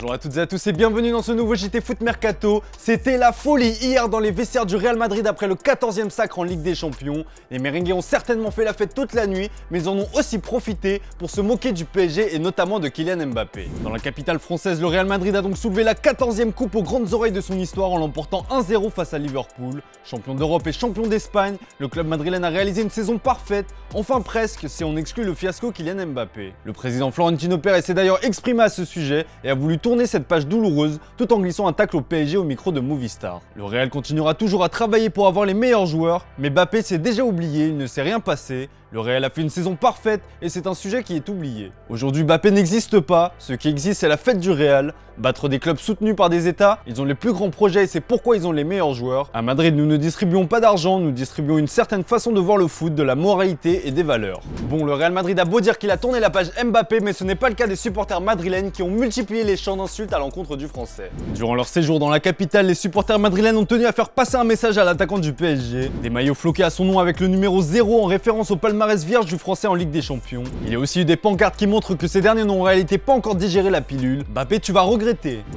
Bonjour à toutes et à tous et bienvenue dans ce nouveau JT Foot Mercato. C'était la folie hier dans les vestiaires du Real Madrid après le 14e sacre en Ligue des Champions. Les merengues ont certainement fait la fête toute la nuit, mais ils en ont aussi profité pour se moquer du PSG et notamment de Kylian Mbappé. Dans la capitale française, le Real Madrid a donc soulevé la 14e coupe aux grandes oreilles de son histoire en l'emportant 1-0 face à Liverpool. Champion d'Europe et champion d'Espagne, le club madrilène a réalisé une saison parfaite, enfin presque si on exclut le fiasco Kylian Mbappé. Le président Florentino Pérez s'est d'ailleurs exprimé à ce sujet et a voulu tourner cette page douloureuse tout en glissant un tacle au PSG au micro de Movistar. Le Real continuera toujours à travailler pour avoir les meilleurs joueurs, mais Mbappé s'est déjà oublié, il ne s'est rien passé. Le Real a fait une saison parfaite et c'est un sujet qui est oublié. Aujourd'hui, Mbappé n'existe pas, ce qui existe c'est la fête du Real. Battre des clubs soutenus par des États, ils ont les plus grands projets et c'est pourquoi ils ont les meilleurs joueurs. À Madrid, nous ne distribuons pas d'argent, nous distribuons une certaine façon de voir le foot, de la moralité et des valeurs. Bon, le Real Madrid a beau dire qu'il a tourné la page Mbappé, mais ce n'est pas le cas des supporters madrilènes qui ont multiplié les chants d'insultes à l'encontre du français. Durant leur séjour dans la capitale, les supporters madrilènes ont tenu à faire passer un message à l'attaquant du PSG. Des maillots floqués à son nom avec le numéro 0 en référence au palmarès vierge du français en Ligue des Champions. Il y a aussi eu des pancartes qui montrent que ces derniers n'ont en réalité pas encore digéré la pilule. Mbappé, tu vas regretter.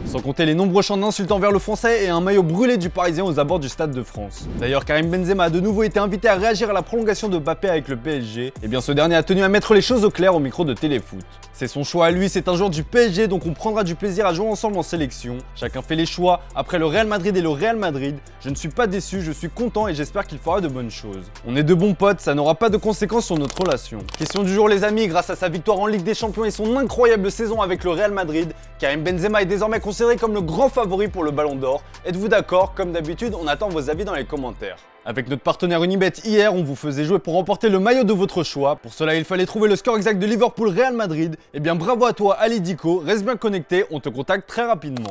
Sans compter les nombreux chants d'insultes envers le français et un maillot brûlé du Parisien aux abords du Stade de France. D'ailleurs, Karim Benzema a de nouveau été invité à réagir à la prolongation de Mbappé avec le PSG. Et bien ce dernier a tenu à mettre les choses au clair au micro de Téléfoot. C'est son choix à lui, c'est un joueur du PSG, donc on prendra du plaisir à jouer ensemble en sélection. Chacun fait les choix. Après le Real Madrid et le Real Madrid, je ne suis pas déçu, je suis content et j'espère qu'il fera de bonnes choses. On est de bons potes, ça n'aura pas de conséquences sur notre relation. Question du jour les amis, grâce à sa victoire en Ligue des Champions et son incroyable saison avec le Real Madrid, Karim Benzema est désormais considéré comme le grand favori pour le Ballon d'Or. Êtes-vous d'accord? Comme d'habitude, on attend vos avis dans les commentaires. Avec notre partenaire Unibet, hier, on vous faisait jouer pour remporter le maillot de votre choix. Pour cela, il fallait trouver le score exact de Liverpool-Real Madrid. Eh bien, bravo à toi, Ali Dico. Reste bien connecté, on te contacte très rapidement.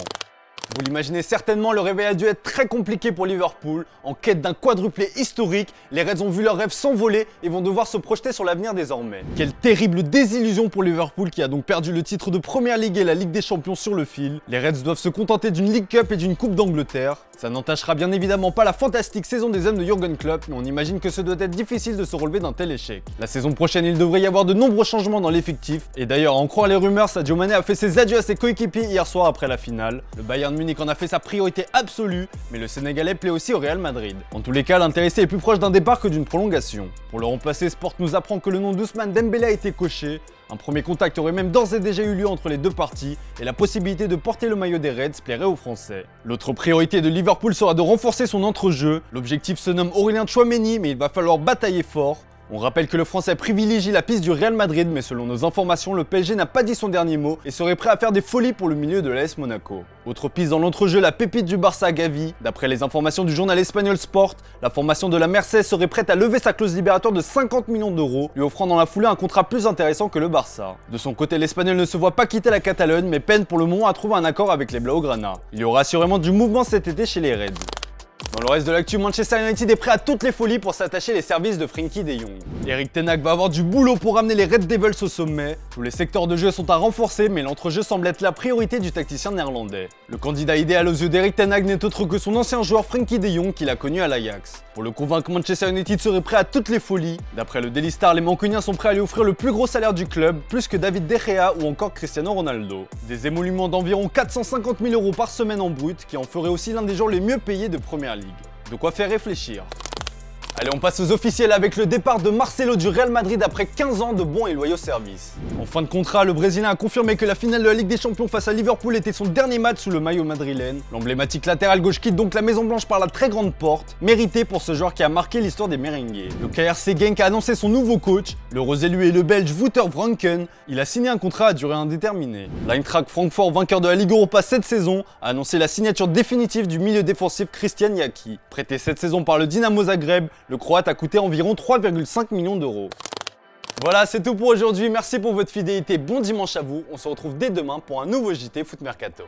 Vous l'imaginez certainement, le réveil a dû être très compliqué pour Liverpool. En quête d'un quadruplé historique, les Reds ont vu leur rêve s'envoler et vont devoir se projeter sur l'avenir désormais. Quelle terrible désillusion pour Liverpool qui a donc perdu le titre de Première Ligue et la Ligue des Champions sur le fil. Les Reds doivent se contenter d'une League Cup et d'une Coupe d'Angleterre. Ça n'entachera bien évidemment pas la fantastique saison des hommes de Jürgen Klopp, mais on imagine que ce doit être difficile de se relever d'un tel échec. La saison prochaine, il devrait y avoir de nombreux changements dans l'effectif. Et d'ailleurs, à en croire les rumeurs, Sadio Mané a fait ses adieux à ses coéquipiers hier soir après la finale. Le Bayern Munich en a fait sa priorité absolue, mais le Sénégalais plaît aussi au Real Madrid. En tous les cas, l'intéressé est plus proche d'un départ que d'une prolongation. Pour le remplacer, Sport nous apprend que le nom d'Ousmane Dembélé a été coché. Un premier contact aurait même d'ores et déjà eu lieu entre les deux parties et la possibilité de porter le maillot des Reds plairait aux Français. L'autre priorité de Liverpool sera de renforcer son entrejeu. L'objectif se nomme Aurélien Tchouaméni, mais il va falloir batailler fort. On rappelle que le Français privilégie la piste du Real Madrid, mais selon nos informations, le PSG n'a pas dit son dernier mot et serait prêt à faire des folies pour le milieu de l'AS Monaco. Autre piste dans l'entrejeu, la pépite du Barça Gavi. D'après les informations du journal espagnol Sport, la formation de la Mercedes serait prête à lever sa clause libératoire de 50 millions d'euros, lui offrant dans la foulée un contrat plus intéressant que le Barça. De son côté, l'Espagnol ne se voit pas quitter la Catalogne, mais peine pour le moment à trouver un accord avec les Blaugrana. Il y aura assurément du mouvement cet été chez les Reds. Dans le reste de l'actu, Manchester United est prêt à toutes les folies pour s'attacher les services de Frenkie de Jong. Erik ten Hag va avoir du boulot pour ramener les Red Devils au sommet. Tous les secteurs de jeu sont à renforcer, mais l'entrejeu semble être la priorité du tacticien néerlandais. Le candidat idéal aux yeux d'Erik ten Hag n'est autre que son ancien joueur Frenkie de Jong qu'il a connu à l'Ajax. Pour le convaincre, Manchester United serait prêt à toutes les folies. D'après le Daily Star, les Mancuniens sont prêts à lui offrir le plus gros salaire du club, plus que David De Gea ou encore Cristiano Ronaldo. Des émoluments d'environ 450 000 € par semaine en brut, qui en ferait aussi l'un des joueurs les mieux payés de Première Ligue. De quoi faire réfléchir. Allez, on passe aux officiels avec le départ de Marcelo du Real Madrid après 15 ans de bons et loyaux services. En fin de contrat, le Brésilien a confirmé que la finale de la Ligue des Champions face à Liverpool était son dernier match sous le maillot madrilène. L'emblématique latéral gauche quitte donc la Maison Blanche par la très grande porte, mérité pour ce joueur qui a marqué l'histoire des merengues. Le KRC Genk a annoncé son nouveau coach, l'heureux élu est le Belge Wouter Franken. Il a signé un contrat à durée indéterminée. L'Eintracht Francfort, vainqueur de la Ligue Europa cette saison, a annoncé la signature définitive du milieu défensif Christian Yaki. Prêté cette saison par le Dynamo Zagreb, le Croate a coûté environ 3,5 millions d'euros. Voilà, c'est tout pour aujourd'hui. Merci pour votre fidélité. Bon dimanche à vous. On se retrouve dès demain pour un nouveau JT Foot Mercato.